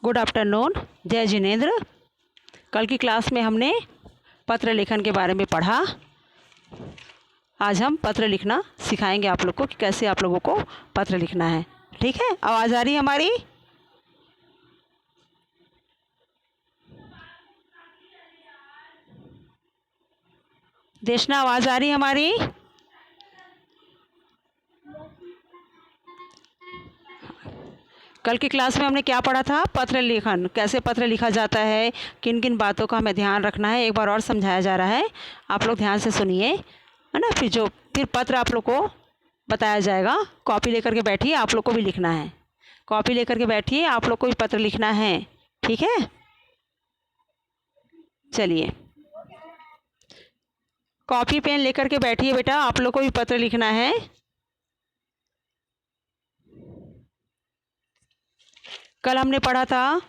Good afternoon. जय जिनेंद्र। कल की क्लास में हमने पत्र लेखन के बारे में पढ़ा। आज हम पत्र लिखना सिखाएंगे आप लोग को कि कैसे आप लोगों को पत्र लिखना है। ठीक है, आवाज़ आ रही है हमारी? देशना, आवाज़ आ रही है हमारी? कल की क्लास में हमने क्या पढ़ा था? पत्र लेखन, कैसे पत्र लिखा जाता है, किन किन बातों का हमें ध्यान रखना है, एक बार और समझाया जा रहा है। आप लोग ध्यान से सुनिए, है ना। फिर पत्र आप लोग को बताया जाएगा। कॉपी लेकर के बैठिए, आप लोग को भी लिखना है। कॉपी लेकर के बैठिए, आप लोग को भी पत्र लिखना है। ठीक है, चलिए कॉपी पेन लेकर के बैठिए बेटा, आप लोग को भी पत्र लिखना है। कल हमने पढ़ा था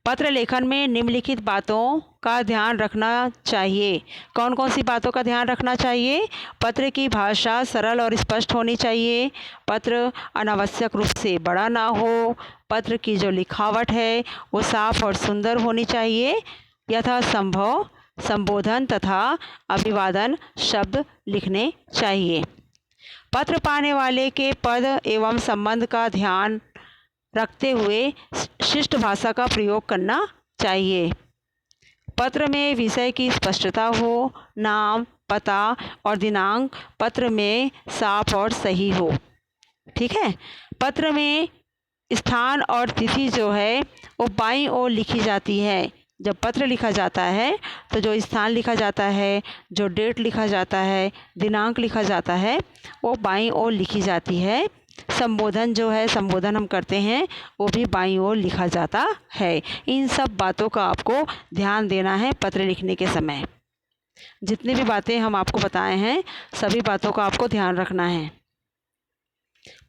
पत्र लेखन में निम्नलिखित बातों का ध्यान रखना चाहिए। कौन कौन सी बातों का ध्यान रखना चाहिए? पत्र की भाषा सरल और स्पष्ट होनी चाहिए। पत्र अनावश्यक रूप से बड़ा ना हो। पत्र की जो लिखावट है वो साफ और सुंदर होनी चाहिए। यथासंभव संबोधन तथा अभिवादन शब्द लिखने चाहिए। पत्र पाने वाले के पद एवं संबंध का ध्यान रखते हुए शिष्ट भाषा का प्रयोग करना चाहिए। पत्र में विषय की स्पष्टता हो, नाम, पता और दिनांक पत्र में साफ और सही हो। ठीक है। पत्र में स्थान और तिथि जो है वो बाईं ओर लिखी जाती है। जब पत्र लिखा जाता है तो जो स्थान लिखा जाता है, जो डेट लिखा जाता है, दिनांक लिखा जाता है, वो बाईं ओर लिखी जाती है। संबोधन जो है, संबोधन हम करते हैं, वो भी बाईं ओर लिखा जाता है। इन सब बातों का आपको ध्यान देना है पत्र लिखने के समय। जितनी भी बातें हम आपको बताए हैं सभी बातों का आपको ध्यान रखना है।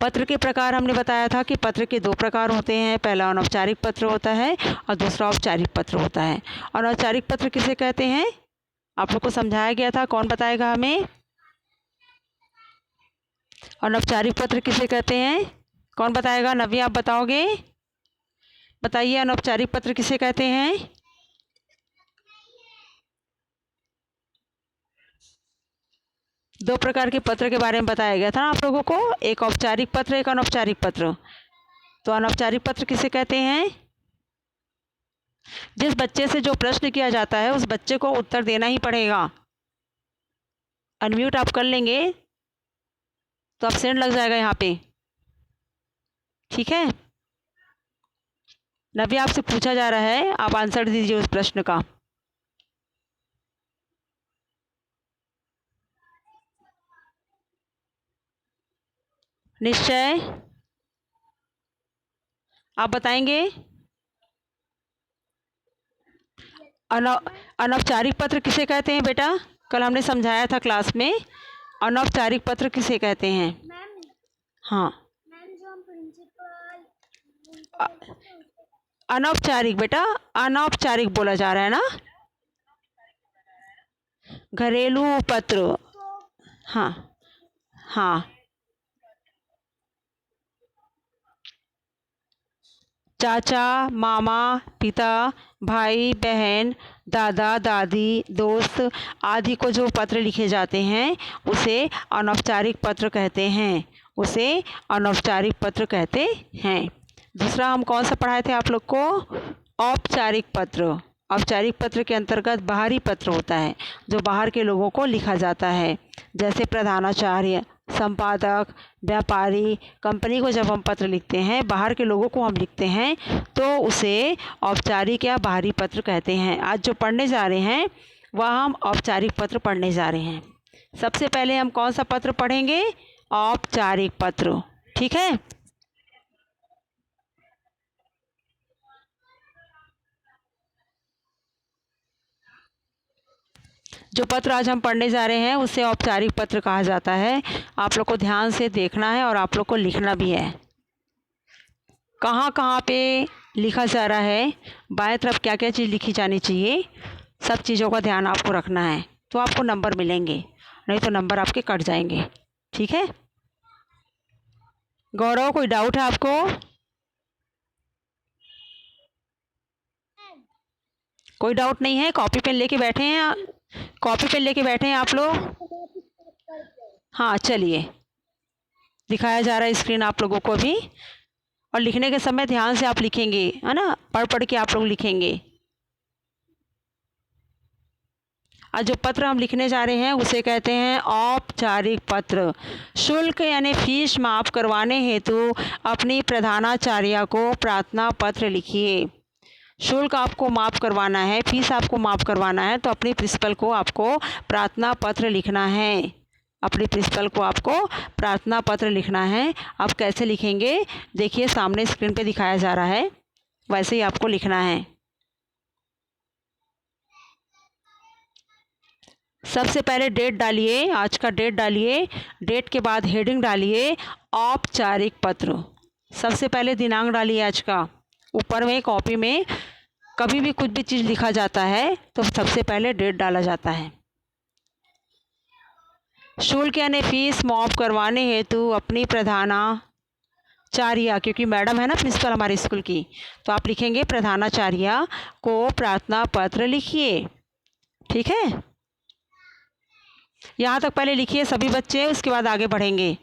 पत्र के प्रकार हमने बताया था कि पत्र के 2 प्रकार होते हैं। पहला अनौपचारिक पत्र होता है और दूसरा औपचारिक पत्र होता है। अनौपचारिक पत्र किसे कहते हैं? आप लोग को समझाया गया था, कौन बताएगा हमें? अनौपचारिक पत्र किसे कहते हैं? कौन बताएगा? नव्य, आप बताओगे? बताइए, अनौपचारिक पत्र किसे कहते हैं? दो प्रकार के पत्र के बारे में बताया गया था ना आप लोगों को, एक औपचारिक पत्र, एक अनौपचारिक पत्र। तो अनौपचारिक पत्र किसे कहते हैं? जिस बच्चे से जो प्रश्न किया जाता है उस बच्चे को उत्तर देना ही पड़ेगा। अनम्यूट आप कर लेंगे तो एब्सेंट लग जाएगा यहाँ पे। ठीक है। नव्या, आपसे पूछा जा रहा है, आप आंसर दीजिए उस प्रश्न का। निश्चय आप बताएंगे? अनौपचारिक पत्र किसे कहते हैं बेटा? कल हमने समझाया था क्लास में, अनौपचारिक पत्र किसे कहते हैं? हाँ, अनौपचारिक बेटा, अनौपचारिक बोला जा रहा है ना। घरेलू पत्र, हाँ हाँ। चाचा, मामा, पिता, भाई, बहन, दादा, दादी, दोस्त आदि को जो पत्र लिखे जाते हैं उसे अनौपचारिक पत्र कहते हैं। उसे अनौपचारिक पत्र कहते हैं। दूसरा हम कौन सा पढ़ाए थे आप लोग को? औपचारिक पत्र। औपचारिक पत्र के अंतर्गत बाहरी पत्र होता है जो बाहर के लोगों को लिखा जाता है, जैसे प्रधानाचार्य, संपादक, व्यापारी, कंपनी को जब हम पत्र लिखते हैं, बाहर के लोगों को हम लिखते हैं, तो उसे औपचारिक या बाहरी पत्र कहते हैं। आज जो पढ़ने जा रहे हैं वह हम औपचारिक पत्र पढ़ने जा रहे हैं। सबसे पहले हम कौन सा पत्र पढ़ेंगे? औपचारिक पत्र। ठीक है। जो पत्र आज हम पढ़ने जा रहे हैं उसे औपचारिक पत्र कहा जाता है। आप लोग को ध्यान से देखना है और आप लोग को लिखना भी है। कहाँ कहाँ पे लिखा जा रहा है, बाएं तरफ क्या क्या चीज़ लिखी जानी चाहिए, सब चीज़ों का ध्यान आपको रखना है, तो आपको नंबर मिलेंगे, नहीं तो नंबर आपके कट जाएंगे। ठीक है। गौरव, कोई डाउट है आपको? कोई डाउट नहीं है? कॉपी पेन लेके बैठे हैं? कॉपी पेन लेके बैठे हैं आप लोग? हाँ चलिए, दिखाया जा रहा है स्क्रीन आप लोगों को भी। और लिखने के समय ध्यान से आप लिखेंगे, है ना, पढ़ पढ़ के आप लोग लिखेंगे। आज जो पत्र हम लिखने जा रहे हैं उसे कहते हैं औपचारिक पत्र। शुल्क यानी फीस माफ़ करवाने हेतु अपनी प्रधानाचार्य को प्रार्थना पत्र लिखिए। शुल्क आपको माफ़ करवाना है, फीस आपको माफ़ करवाना है, तो अपनी प्रिंसिपल को आपको प्रार्थना पत्र लिखना है। अपनी प्रिंसिपल को आपको प्रार्थना पत्र लिखना है। आप कैसे लिखेंगे देखिए, सामने स्क्रीन पे दिखाया जा रहा है, वैसे ही आपको लिखना है। सबसे पहले डेट डालिए, आज का डेट डालिए। डेट के बाद हेडिंग डालिए औपचारिक पत्र। सबसे पहले दिनांक डालिए आज का। ऊपर में कॉपी में कभी भी कुछ भी चीज़ लिखा जाता है तो सबसे पहले डेट डाला जाता है। शुल्क यानी फीस माफ़ करवाने हेतु अपनी प्रधानाचार्य, क्योंकि मैडम है ना प्रिंसिपल हमारे स्कूल की, तो आप लिखेंगे प्रधानाचार्य को प्रार्थना पत्र लिखिए। ठीक है, यहाँ तक पहले लिखिए सभी बच्चे, उसके बाद आगे बढ़ेंगे।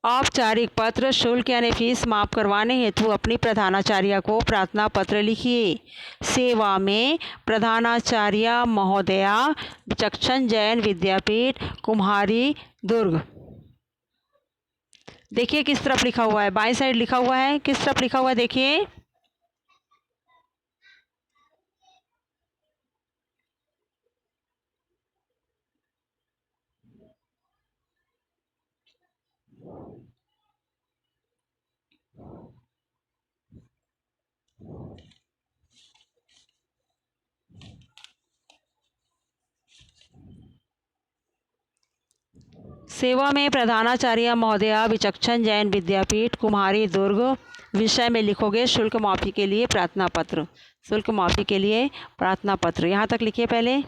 औपचारिक पत्र। शुल्क यानी फीस माफ़ करवाने हेतु अपनी प्रधानाचार्य को प्रार्थना पत्र लिखिए। सेवा में प्रधानाचार्य महोदया, विचक्षण जैन विद्यापीठ, कुम्हारी, दुर्ग। देखिए किस तरफ लिखा हुआ है, बाईं साइड लिखा हुआ है, किस तरफ लिखा हुआ है देखिए। सेवा में प्रधानाचार्य महोदया, विचक्षण जैन विद्यापीठ, कुम्हारी, दुर्ग। विषय में लिखोगे शुल्क माफ़ी के लिए प्रार्थना पत्र। शुल्क माफ़ी के लिए प्रार्थना पत्र, यहाँ तक लिखिए पहले।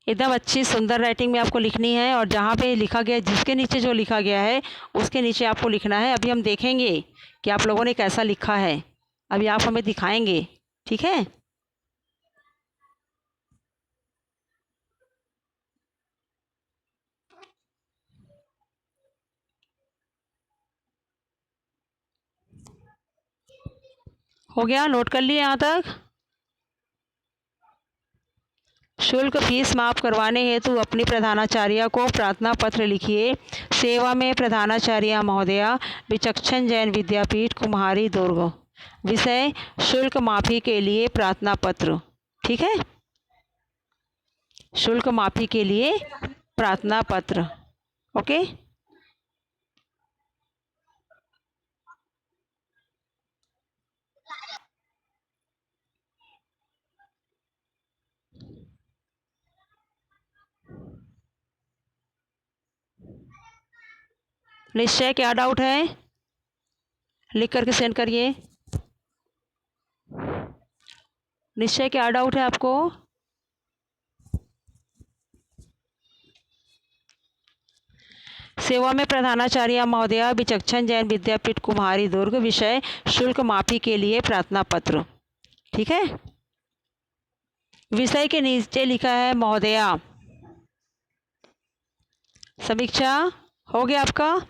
एकदम अच्छी सुंदर राइटिंग में आपको लिखनी है, और जहाँ पे लिखा गया, जिसके नीचे जो लिखा गया है उसके नीचे आपको लिखना है। अभी हम देखेंगे कि आप लोगों ने कैसा लिखा है, अभी आप हमें दिखाएंगे। ठीक है, हो गया? नोट कर लिए यहाँ तक? शुल्क फीस माफ़ करवाने हेतु अपनी प्रधानाचार्य को प्रार्थना पत्र लिखिए। सेवा में प्रधानाचार्य महोदया, विचक्षण जैन विद्यापीठ, कुम्हारी, दुर्ग। विषय शुल्क माफ़ी के लिए प्रार्थना पत्र। ठीक है, शुल्क माफ़ी के लिए प्रार्थना पत्र। ओके, निश्चय क्या डाउट है लिख करके सेंड करिए। निश्चय क्या डाउट है आपको? सेवा में प्रधानाचार्य महोदया, विचक्षण जैन विद्यापीठ, कुम्हारी, दुर्ग। विषय शुल्क माफ़ी के लिए प्रार्थना पत्र। ठीक है, विषय के नीचे लिखा है महोदया। समीक्षा हो गया आपका?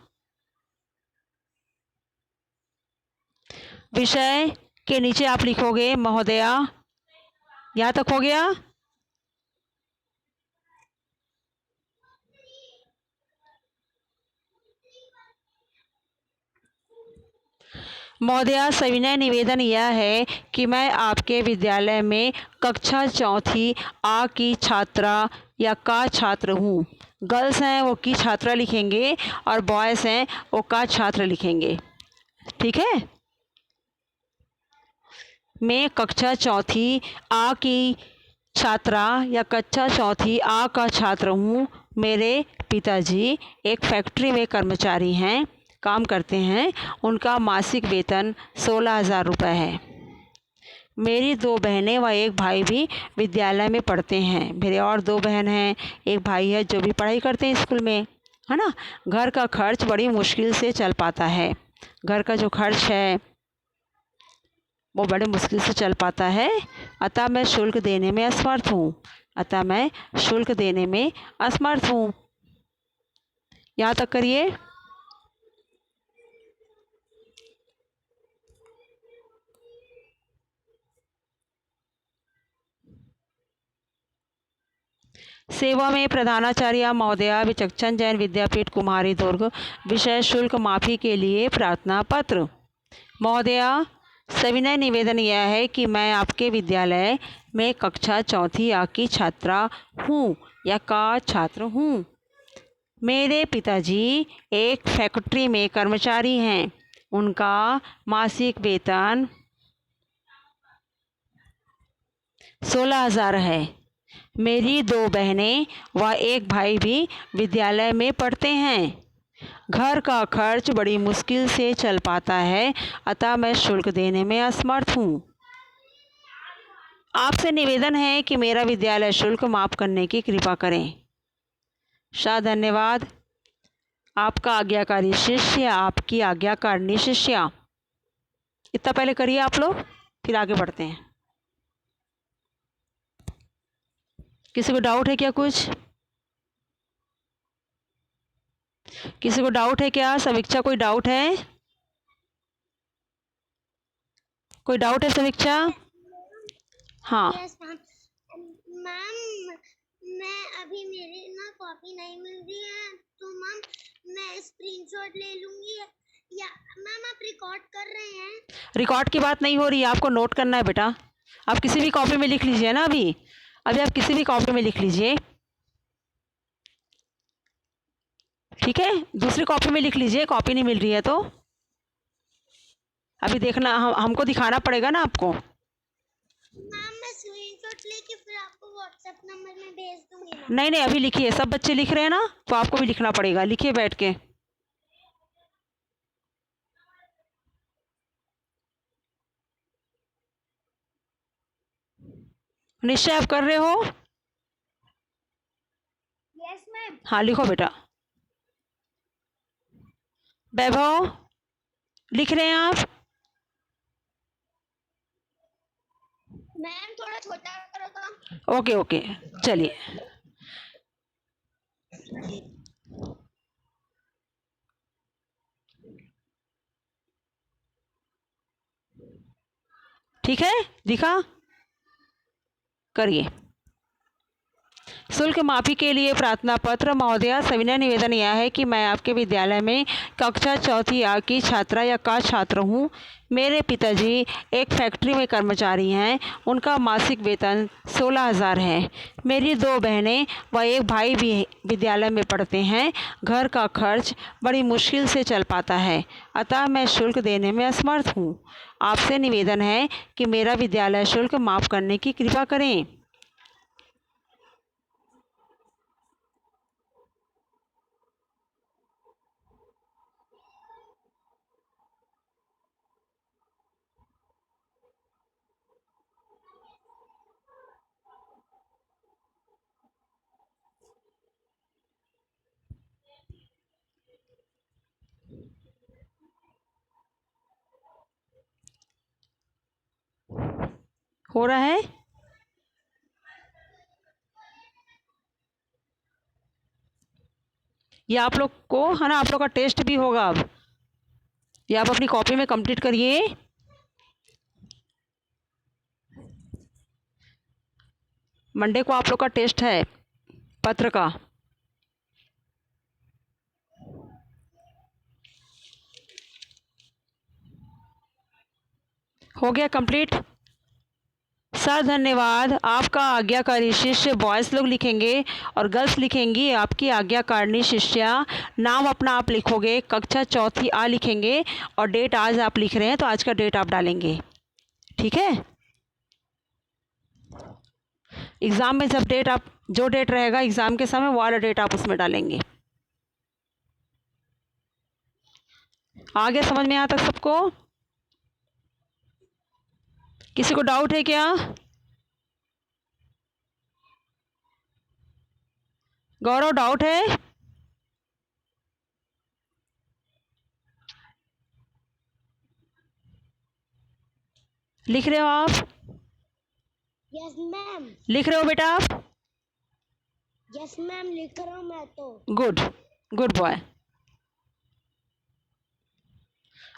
विषय के नीचे आप लिखोगे महोदया। यहाँ तक हो गया? महोदया, सविनय निवेदन यह है कि मैं आपके विद्यालय में कक्षा चौथी आ की छात्रा या का छात्र हूँ। गर्ल्स हैं वो की छात्रा लिखेंगे, और बॉयज़ हैं वो का छात्र लिखेंगे। ठीक है, मैं कक्षा चौथी आ की छात्रा या कक्षा चौथी आ का छात्र हूँ। मेरे पिताजी एक फैक्ट्री में कर्मचारी हैं, काम करते हैं। उनका मासिक वेतन 16,000 रुपये है। मेरी दो बहनें व एक भाई भी विद्यालय में पढ़ते हैं। मेरे और दो बहन हैं, एक भाई है जो भी पढ़ाई करते हैं स्कूल में, है ना। घर का खर्च बड़ी मुश्किल से चल पाता है। घर का जो खर्च है वो बड़े मुश्किल से चल पाता है। अतः मैं शुल्क देने में असमर्थ हूँ। अतः मैं शुल्क देने में असमर्थ हूँ। यहाँ तक करिए। सेवा में प्रधानाचार्य महोदया विचक्षण जैन विद्यापीठ कुमारी दुर्ग। विषय शुल्क माफ़ी के लिए प्रार्थना पत्र। महोदया, सविनय निवेदन यह है कि मैं आपके विद्यालय में कक्षा चौथी आ की छात्रा हूँ या का छात्र हूँ। मेरे पिताजी एक फैक्ट्री में कर्मचारी हैं। उनका मासिक वेतन 16,000 है। मेरी दो बहनें व एक भाई भी विद्यालय में पढ़ते हैं। घर का खर्च बड़ी मुश्किल से चल पाता है। अतः मैं शुल्क देने में असमर्थ हूँ। आपसे निवेदन है कि मेरा विद्यालय शुल्क माफ़ करने की कृपा करें। धन्यवाद। आपका आज्ञाकारी शिष्य, आपकी आज्ञाकारिणी शिष्या। इतना पहले करिए आप लोग, फिर आगे बढ़ते हैं। किसी को डाउट है क्या? कुछ किसी को डाउट है क्या? समीक्षा, कोई डाउट है? कोई डाउट है समीक्षा? हाँ। यस मैम, मैं अभी मेरी ना कॉपी नहीं मिल रही है, तो मैम मैं स्क्रीनशॉट ले लूंगी। या मैम आप रिकॉर्ड कर रहे हैं? रिकॉर्ड की बात नहीं हो रही है, आपको नोट करना है बेटा। आप किसी भी कॉपी में लिख लीजिए ना। अभी अभी आप किसी भी कॉपी में लिख लीजिए, ठीक है। दूसरी कॉपी में लिख लीजिए, कॉपी नहीं मिल रही है तो। अभी देखना, हमको दिखाना पड़ेगा ना आपको। मैम मैं स्क्रीनशॉट लेके फिर आपको व्हाट्सएप नंबर में भेज दूंगी ना। नहीं नहीं, अभी लिखिए। सब बच्चे लिख रहे हैं ना, तो आपको भी लिखना पड़ेगा। लिखिए बैठ के। निश्चय आप कर रहे हो? Yes ma'am. हाँ लिखो बेटा। वैभव, लिख रहे हैं आप? मैम थोड़ा छोटा करो तो। ओके ओके, चलिए। ठीक है, दिखा? करिए। शुल्क माफ़ी के लिए प्रार्थना पत्र। महोदया, सविनय निवेदन यह है कि मैं आपके विद्यालय में कक्षा चौथी आ की छात्रा या का छात्र हूँ। मेरे पिताजी एक फैक्ट्री में कर्मचारी हैं। उनका मासिक वेतन 16,000 है। मेरी दो बहनें व एक भाई भी विद्यालय में पढ़ते हैं। घर का खर्च बड़ी मुश्किल से चल पाता है। अतः मैं शुल्क देने में असमर्थ हूँ। आपसे निवेदन है कि मेरा विद्यालय शुल्क माफ़ करने की कृपा करें। हो रहा है? ये आप लोग को है ना, आप लोग का टेस्ट भी होगा अब। ये आप अपनी कॉपी में कंप्लीट करिए। मंडे को आप लोग का टेस्ट है पत्र का। हो गया कंप्लीट? सर धन्यवाद। आपका आज्ञाकारी शिष्य, बॉयज़ लोग लिखेंगे और गर्ल्स लिखेंगी आपकी आज्ञाकारिणी शिष्या। नाम अपना आप लिखोगे, कक्षा चौथी आ लिखेंगे, और डेट आज आप लिख रहे हैं तो आज का डेट आप डालेंगे, ठीक है। एग्ज़ाम में जब डेट आप, जो डेट रहेगा एग्ज़ाम के समय, वो वाला डेट आप उसमें डालेंगे। आ गया समझ में यहाँ तक सबको? किसी को डाउट है क्या? गौरव, डाउट है? लिख रहे हो आप? Yes ma'am. लिख रहे हो बेटा आप? यस मैम, लिख रहा हूँ मैं तो। Good, good boy.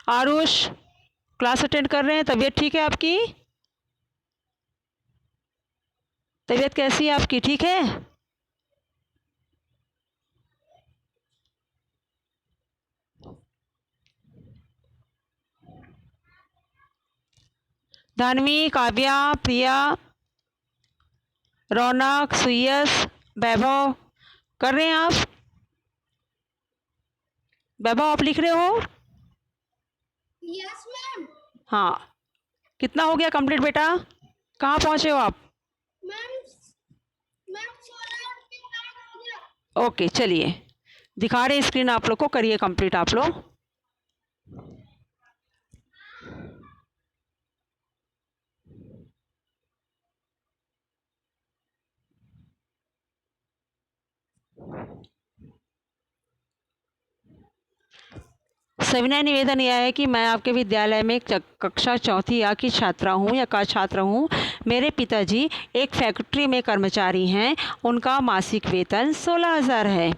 Aarush, class attend कर रहे हैं? तबीयत ठीक है आपकी? तबीयत कैसी है आपकी? ठीक है? धानवी, काव्या, प्रिया, रौनक, सुयस, वैभव, कर रहे हैं आप? वैभव, आप लिख रहे हो? Yes ma'am. हाँ, कितना हो गया कंप्लीट बेटा? कहाँ पहुँचे हो आप? मैम मैम 16 हो गया। ओके, चलिए दिखा रहे हैं स्क्रीन आप लोग को, करिए कंप्लीट आप लोग। सविनय निवेदन यह है कि मैं आपके विद्यालय में कक्षा चौथी या की छात्रा हूँ या का छात्र हूँ। मेरे पिताजी एक फैक्ट्री में कर्मचारी हैं। उनका मासिक वेतन 16,000 है।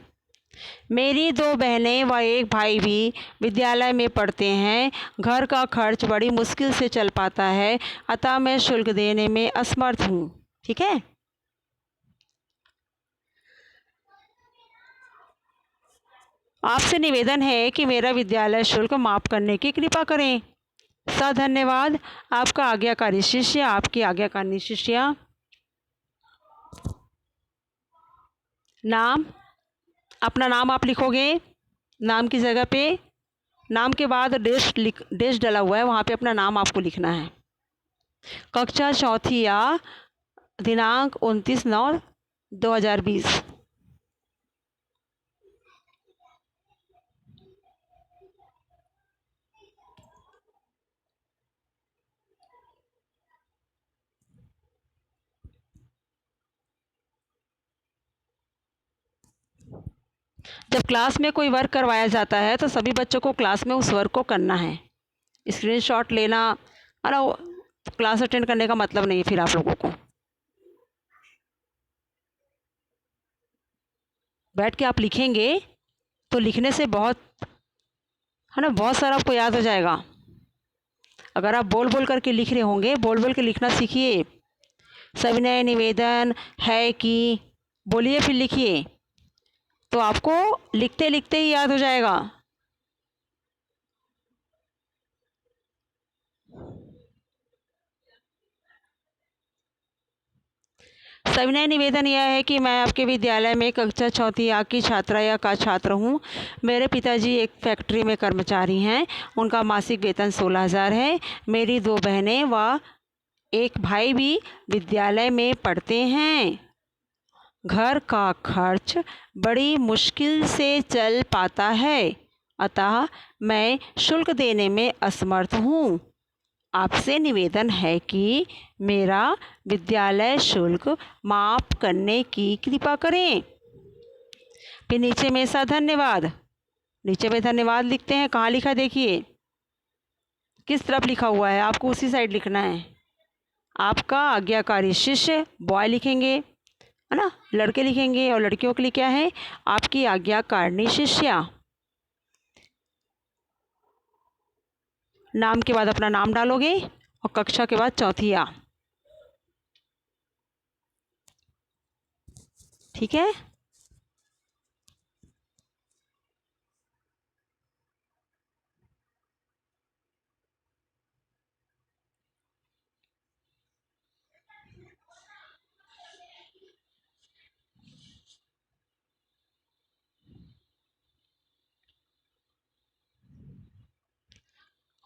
मेरी 2 बहनें व एक भाई भी विद्यालय में पढ़ते हैं। घर का खर्च बड़ी मुश्किल से चल पाता है, अतः मैं शुल्क देने में असमर्थ हूँ। ठीक है? आपसे निवेदन है कि मेरा विद्यालय शुल्क माफ़ करने की कृपा करें। धन्यवाद। आपका आज्ञाकारी शिष्य, आपकी आज्ञाकारी शिष्या। नाम, अपना नाम आप लिखोगे। नाम की जगह पे, नाम के बाद डेश डला हुआ है, वहाँ पे अपना नाम आपको लिखना है। कक्षा चौथी या दिनांक 29/9/2020। जब क्लास में कोई वर्क करवाया जाता है तो सभी बच्चों को क्लास में उस वर्क को करना है। स्क्रीनशॉट लेना, अरे क्लास अटेंड करने का मतलब नहीं है फिर आप लोगों को। बैठ के आप लिखेंगे तो लिखने से बहुत, है ना, बहुत सारा आपको याद हो जाएगा। अगर आप बोल बोल करके लिख रहे होंगे, बोल बोल के लिखना सीखिए। सविनय निवेदन है कि, बोलिए फिर लिखिए, तो आपको लिखते लिखते ही याद हो जाएगा। सविनय निवेदन यह है कि मैं आपके विद्यालय में कक्षा चौथी आ की छात्रा या का छात्र हूँ। मेरे पिताजी एक फैक्ट्री में कर्मचारी हैं। उनका मासिक वेतन 16,000 है। मेरी 2 बहनें व एक भाई भी विद्यालय में पढ़ते हैं। घर का खर्च बड़ी मुश्किल से चल पाता है, अतः मैं शुल्क देने में असमर्थ हूँ। आपसे निवेदन है कि मेरा विद्यालय शुल्क माफ़ करने की कृपा करें। फिर नीचे में धन्यवाद, नीचे में धन्यवाद लिखते हैं। कहाँ लिखा देखिए, किस तरफ लिखा हुआ है, आपको उसी साइड लिखना है। आपका आज्ञाकारी शिष्य बॉय लिखेंगे, है ना, लड़के लिखेंगे, और लड़कियों के लिए क्या है, आपकी आज्ञाकारिणी शिष्या। नाम के बाद अपना नाम डालोगे और कक्षा के बाद चौथी आ। ठीक है?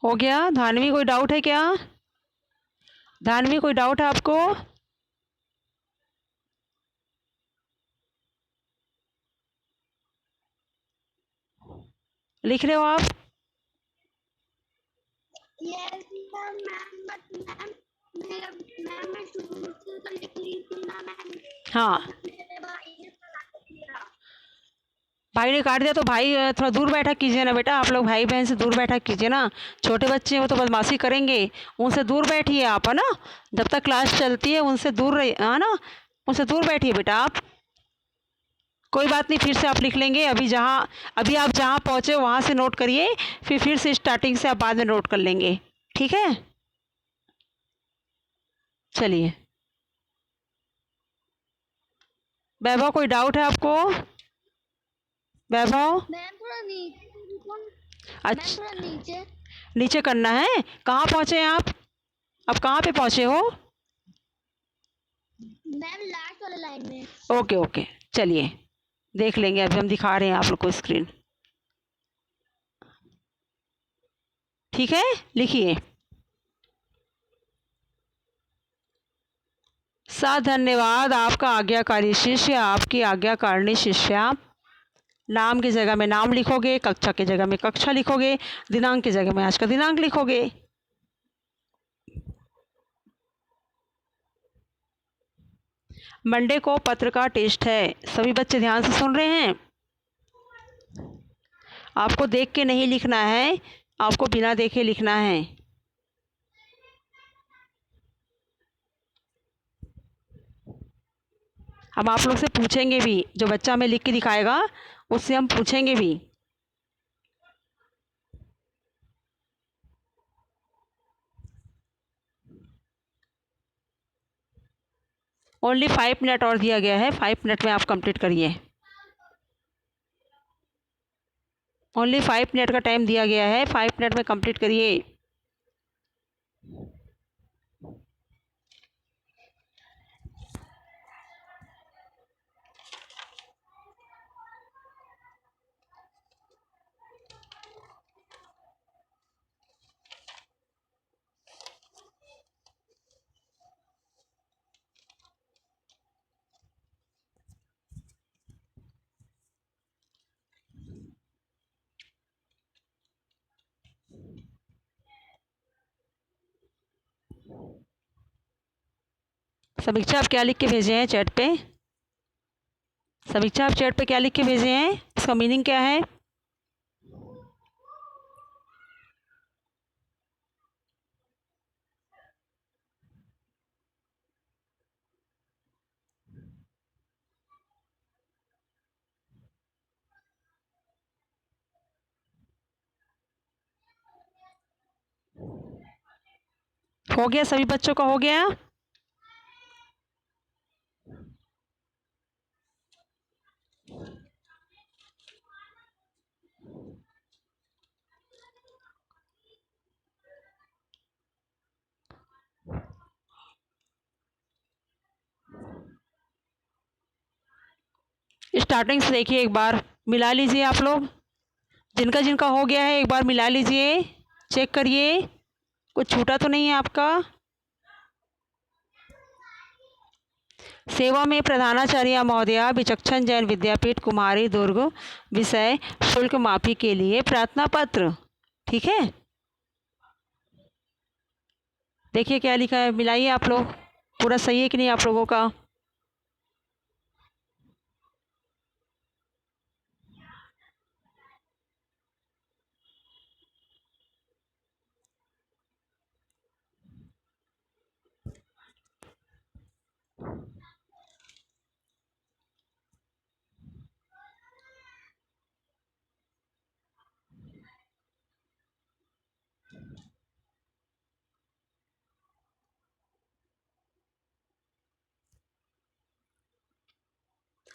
हो गया? धानवी, कोई डाउट है क्या? धानवी, कोई डाउट है आपको? लिख रहे हो आप? यस मैम, बट मैम मैं शुरू से तो लिख ली थी ना मैम। हाँ, मेरे भाई ने काट दिया। भाई ने काट दिया तो भाई थोड़ा दूर बैठा कीजिए ना बेटा, आप लोग भाई बहन से दूर बैठा कीजिए ना। छोटे बच्चे हैं वो तो बदमाशी करेंगे, उनसे दूर बैठिए आप, है ना। जब तक क्लास चलती है उनसे दूर रहिए, है ना। उनसे दूर बैठिए बेटा आप। कोई बात नहीं, फिर से आप लिख लेंगे। अभी आप जहाँ पहुँचे वहाँ से नोट करिए, फिर से स्टार्टिंग से आप बाद में नोट कर लेंगे, ठीक है। चलिए वैभव, कोई डाउट है आपको? वैभव, मैम थोड़ा नीचे। मैम थोड़ा अच्छा, नीचे। नीचे करना है। कहाँ पहुँचे हैं आप? अब कहाँ पे पहुँचे हो? मैम लास्ट वाले लाइन में। ओके ओके, चलिए देख लेंगे। अभी हम दिखा रहे हैं आप लोग को स्क्रीन, ठीक है। लिखिए। धन्यवाद आपका आज्ञाकारी शिष्य, आपकी आज्ञाकारिणी शिष्या। नाम की जगह में नाम लिखोगे, कक्षा की जगह में कक्षा लिखोगे, दिनांक की जगह में आज का दिनांक लिखोगे। मंडे को पत्र का टेस्ट है, सभी बच्चे ध्यान से सुन रहे हैं। आपको देख के नहीं लिखना है, आपको बिना देखे लिखना है। हम आप लोग से पूछेंगे भी, जो बच्चा हमें लिख के दिखाएगा उससे हम पूछेंगे भी। ओनली 5 मिनट और दिया गया है, 5 मिनट में आप कंप्लीट करिए। ओनली 5 मिनट का टाइम दिया गया है, 5 मिनट में कंप्लीट करिए। समीक्षा, आप क्या लिख के भेजे हैं चैट पे? समीक्षा, आप चैट पे क्या लिख के भेजे हैं, इसका मीनिंग क्या है? हो गया, सभी बच्चों का हो गया? स्टार्टिंग से देखिए, एक बार मिला लीजिए आप लोग। जिनका जिनका हो गया है एक बार मिला लीजिए, चेक करिए कुछ छूटा तो नहीं है आपका। सेवा में प्रधानाचार्य महोदया, विचक्षण जैन विद्यापीठ कुमारी दुर्ग, विषय शुल्क माफी के लिए प्रार्थना पत्र, ठीक है। देखिए क्या लिखा है, मिलाइए आप लोग, पूरा सही है कि नहीं आप लोगों का?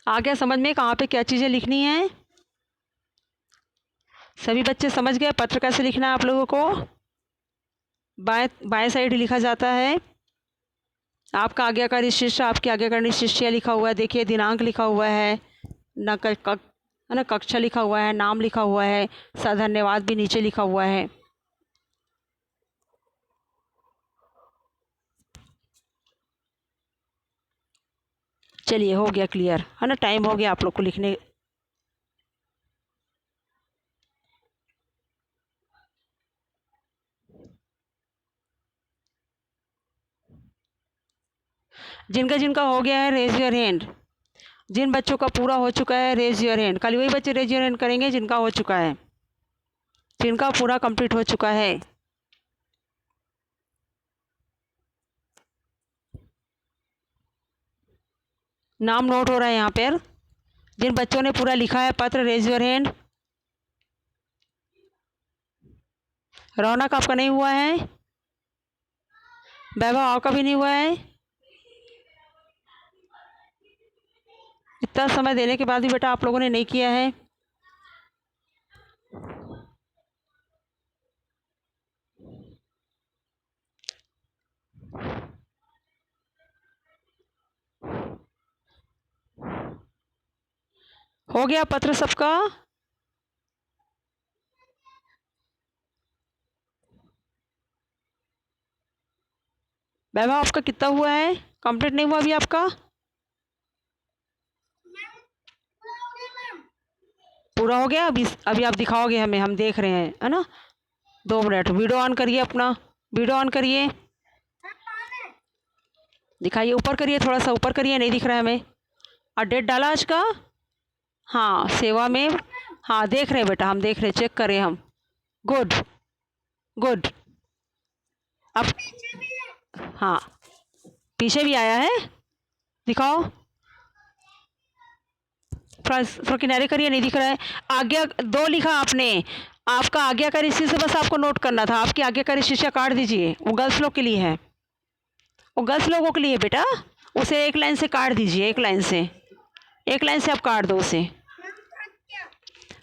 आ गया समझ में कहाँ पे क्या चीज़ें लिखनी है? सभी बच्चे समझ गए पत्र कैसे लिखना है आप लोगों को? बाएं बाएं साइड लिखा जाता है। आपका आज्ञाकारी शिष्य, आपकी आज्ञाकारी शिष्य लिखा हुआ है, देखिए दिनांक लिखा हुआ है, न है ना, कक्षा लिखा हुआ है, नाम लिखा हुआ है, धन्यवाद भी नीचे लिखा हुआ है। चलिए हो गया क्लियर, है ना। टाइम हो गया आप लोग को लिखने। जिनका जिनका हो गया है रेज योर हैंड। जिन बच्चों का पूरा हो चुका है रेज योर हैंड। खाली वही बच्चे रेज योर हैंड करेंगे जिनका हो चुका है, जिनका पूरा कंप्लीट हो चुका है। नाम नोट हो रहा है यहाँ पर। जिन बच्चों ने पूरा लिखा है पत्र, रेज योर हैंड। रौनक आपका नहीं हुआ है, वैभव आपका भी नहीं हुआ है। इतना समय देने के बाद भी बेटा आप लोगों ने नहीं किया है। हो गया पत्र सबका? वैभव आपका कितना हुआ है? कंप्लीट नहीं हुआ अभी आपका? पूरा हो गया? अभी आप दिखाओगे हमें, हम देख रहे हैं, है ना। 2 मिनट वीडियो ऑन करिए अपना, वीडियो ऑन करिए, दिखाइए, ऊपर करिए, थोड़ा सा ऊपर करिए, नहीं दिख रहा है हमें। और डेट डाला आज का? हाँ सेवा में, हाँ देख रहे हैं बेटा, हम देख रहे हैं, चेक करें हम। Good good. अब हाँ पीछे भी आया है, दिखाओ, थोड़ा किनारे करिए, नहीं दिख रहा है। आज्ञा 2 लिखा आपने, आपका आज्ञाकारी शिष्य बस आपको नोट करना था। आपकी आज्ञाकारी शिष्य काट दीजिए, वो गर्ल्स लोग के लिए है, वो गर्ल्स लोगों के लिए बेटा। उसे एक लाइन से काट दीजिए, एक लाइन से, एक लाइन से आप काट दो उसे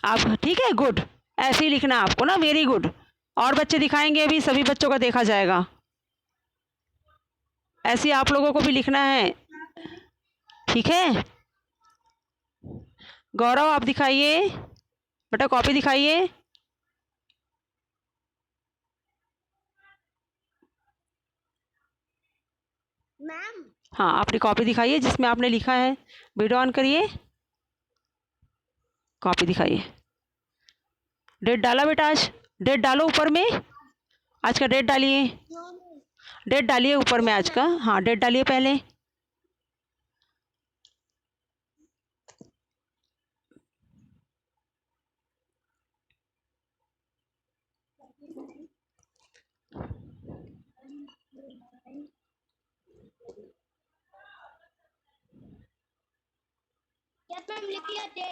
आप, ठीक है। गुड, ऐसे ही लिखना आपको ना, वेरी गुड। और बच्चे दिखाएंगे, अभी सभी बच्चों का देखा जाएगा। ऐसे आप लोगों को भी लिखना है, ठीक है। गौरव आप दिखाइए बेटा, कॉपी दिखाइए। मैम हाँ अपनी कॉपी दिखाइए जिसमें आपने लिखा है। वीडियो ऑन करिए, कॉपी दिखाइए। डेट डाला बेटा आज? डेट डालो ऊपर में, आज का डेट डालिए, डेट डालिए ऊपर में आज का। हाँ डेट डालिए पहले।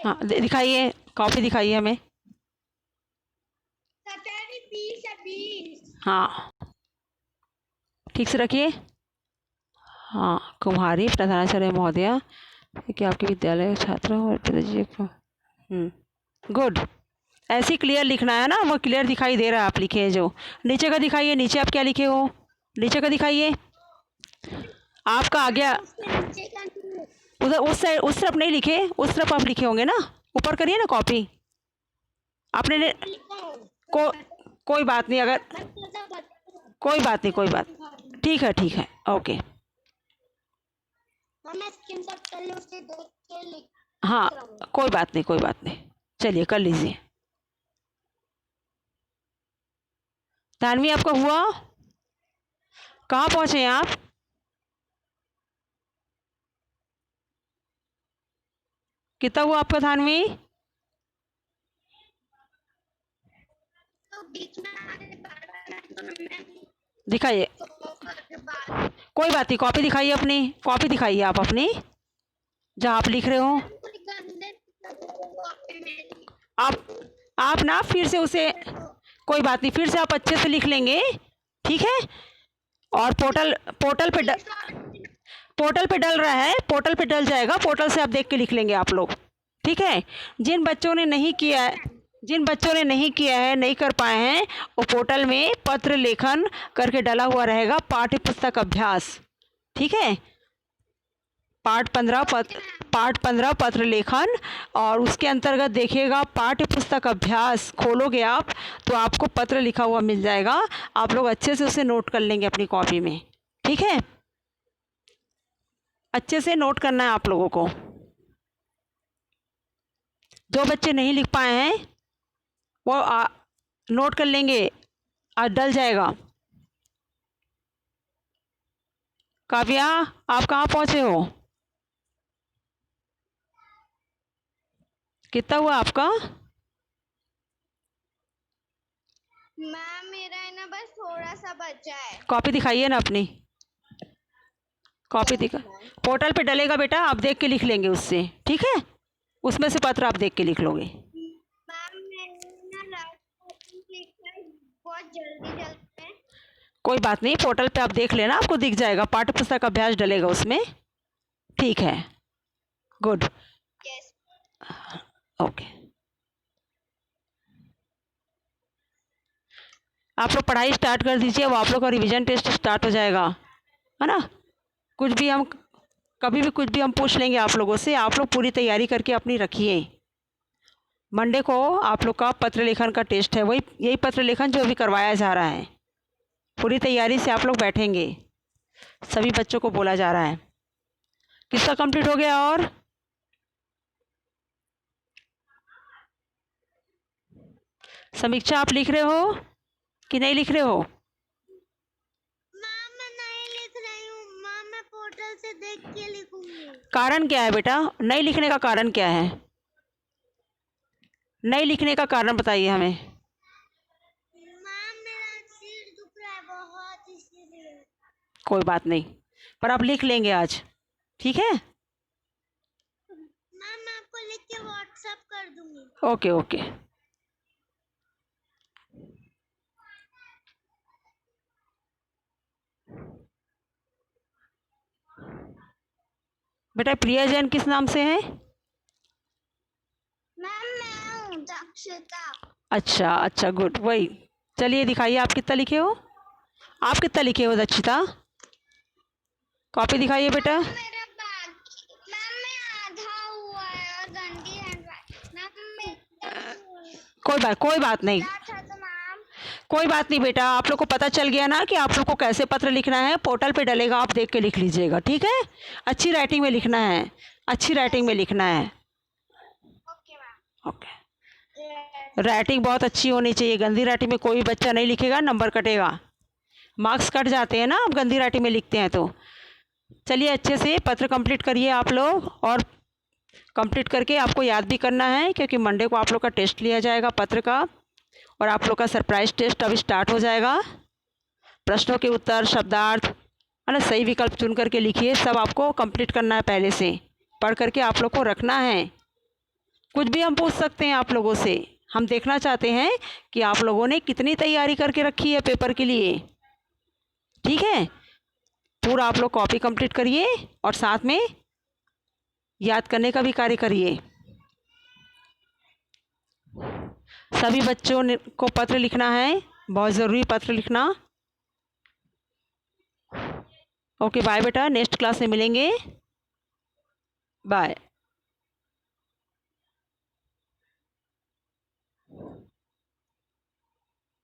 हाँ दिखाइए, कॉपी दिखाइए हमें। हाँ ठीक से रखिए। हाँ कुम्हारी प्रधानाचार्य महोदया कि आपके विद्यालय छात्र और पिताजी को। गुड, ऐसे ही क्लियर लिखना है ना, वो क्लियर दिखाई दे रहा है आप लिखे हैं जो। नीचे का दिखाइए, नीचे आप क्या लिखे हो, नीचे का दिखाइए। आपका आ गया उधर, उस साइड, उस तरफ नहीं लिखे, उस तरफ आप लिखे होंगे ना। ऊपर करिए ना कॉपी आपने कोई बात नहीं, अगर कोई बात नहीं, कोई बात, ठीक है ठीक है, ओके। हाँ कोई बात नहीं, कोई बात नहीं, चलिए कर लीजिए। तानवी आपका हुआ? कहाँ पहुँचे हैं आप? कितना हुआ आपका तानवी? दिखाइए, कोई बात नहीं, कॉपी दिखाइए अपनी, कॉपी दिखाइए आप अपनी जहाँ आप लिख रहे हो। आप ना फिर से उसे, कोई बात नहीं, फिर से आप अच्छे से लिख लेंगे, ठीक है। और पोर्टल पे डल रहा है, पोर्टल पे डल जाएगा, पोर्टल से आप देख के लिख लेंगे आप लोग, ठीक है। जिन बच्चों ने नहीं किया है, नहीं कर पाए हैं, वो पोर्टल में पत्र लेखन करके डला हुआ रहेगा, पाठ्य पुस्तक अभ्यास, ठीक है। पाठ 15 पत्र लेखन, और उसके अंतर्गत देखिएगा पाठ्य पुस्तक अभ्यास, खोलोगे आप तो आपको पत्र लिखा हुआ मिल जाएगा। आप लोग अच्छे से उसे नोट कर लेंगे अपनी कॉपी में, ठीक है। अच्छे से नोट करना है आप लोगों को। जो बच्चे नहीं लिख पाए हैं वो नोट कर लेंगे, आज डल जाएगा। काव्या, आप कहाँ पहुँचे हो? कितना हुआ आपका? मैम मेरा है ना बस थोड़ा सा बचा है। कॉपी दिखाइए ना अपनी, कॉपी दिखा। पोर्टल पे डलेगा बेटा, आप देख के लिख लेंगे उससे, ठीक है? उसमें से पत्र आप देख के लिख लोगे। मैम मैंने ना लास्ट लिखा है बहुत जल्दी जल्दी में। कोई बात नहीं, पोर्टल पे आप देख लेना, आपको दिख जाएगा, पाठ्य पुस्तक अभ्यास डलेगा उसमें, ठीक है? Good, yes. ओके। आप लोग पढ़ाई स्टार्ट कर दीजिए, अब आप लोग का रिवीजन टेस्ट स्टार्ट हो जाएगा, है ना? कुछ भी हम कभी भी कुछ भी हम पूछ लेंगे आप लोगों से, आप लोग पूरी तैयारी करके अपनी रखिए। मंडे को आप लोग का पत्र लेखन का टेस्ट है, वही यही पत्र लेखन जो अभी करवाया जा रहा है। पूरी तैयारी से आप लोग बैठेंगे, सभी बच्चों को बोला जा रहा है। किसका कंप्लीट हो गया? और समीक्षा आप लिख रहे हो कि नहीं लिख रहे हो? मैम मैं नहीं लिख रही हूँ मैम, मैं पोर्टल से देख के लिखूंगी। कारण क्या है बेटा? नहीं लिखने का कारण क्या है? नहीं लिखने का कारण बताइए हमें। मैम मेरा सिर दुख रहा है बहुत इसीलिए। कोई बात नहीं, पर आप लिख लेंगे आज, ठीक है? मैम मैं आपको लिख के व्हाट्सएप कर दूंगी। Okay okay. बेटा प्रिया जैन किस नाम से है? मैम मैं हूँ दक्षता। अच्छा अच्छा, गुड, वही। चलिए दिखाइए, आप कितना लिखे हो? आप कितना लिखे हो दक्षिता? कॉपी दिखाइए बेटा। मेरा बाकी मैम मैं आधा हुआ है और गंदी हैंडराइटिंग मैम मैं कोई बात नहीं, था तो मैम। कोई बात नहीं बेटा, आप लोग को पता चल गया ना कि आप लोग को कैसे पत्र लिखना है। पोर्टल पे डलेगा, आप देख के लिख लीजिएगा, ठीक है? अच्छी राइटिंग में लिखना है, अच्छी राइटिंग में लिखना है। Okay ma'am. ओके, राइटिंग बहुत अच्छी होनी चाहिए, गंदी राइटिंग में कोई बच्चा नहीं लिखेगा, नंबर कटेगा, मार्क्स कट जाते हैं ना आप गंदी राइटिंग में लिखते हैं तो। चलिए अच्छे से पत्र कंप्लीट करिए आप लोग, और कंप्लीट करके आपको याद भी करना है, क्योंकि मंडे को आप लोग का टेस्ट लिया जाएगा पत्र का, और आप लोग का सरप्राइज टेस्ट अभी स्टार्ट हो जाएगा। प्रश्नों के उत्तर, शब्दार्थ, है ना, सही विकल्प चुन करके लिखिए, सब आपको कंप्लीट करना है, पहले से पढ़ करके आप लोग को रखना है। कुछ भी हम पूछ सकते हैं आप लोगों से, हम देखना चाहते हैं कि आप लोगों ने कितनी तैयारी करके रखी है पेपर के लिए, ठीक है? पूरा आप लोग कॉपी कंप्लीट करिए और साथ में याद करने का भी कार्य करिए। सभी बच्चों को पत्र लिखना है, बहुत ज़रूरी पत्र लिखना। ओके बाय बेटा, नेक्स्ट क्लास में मिलेंगे, बाय।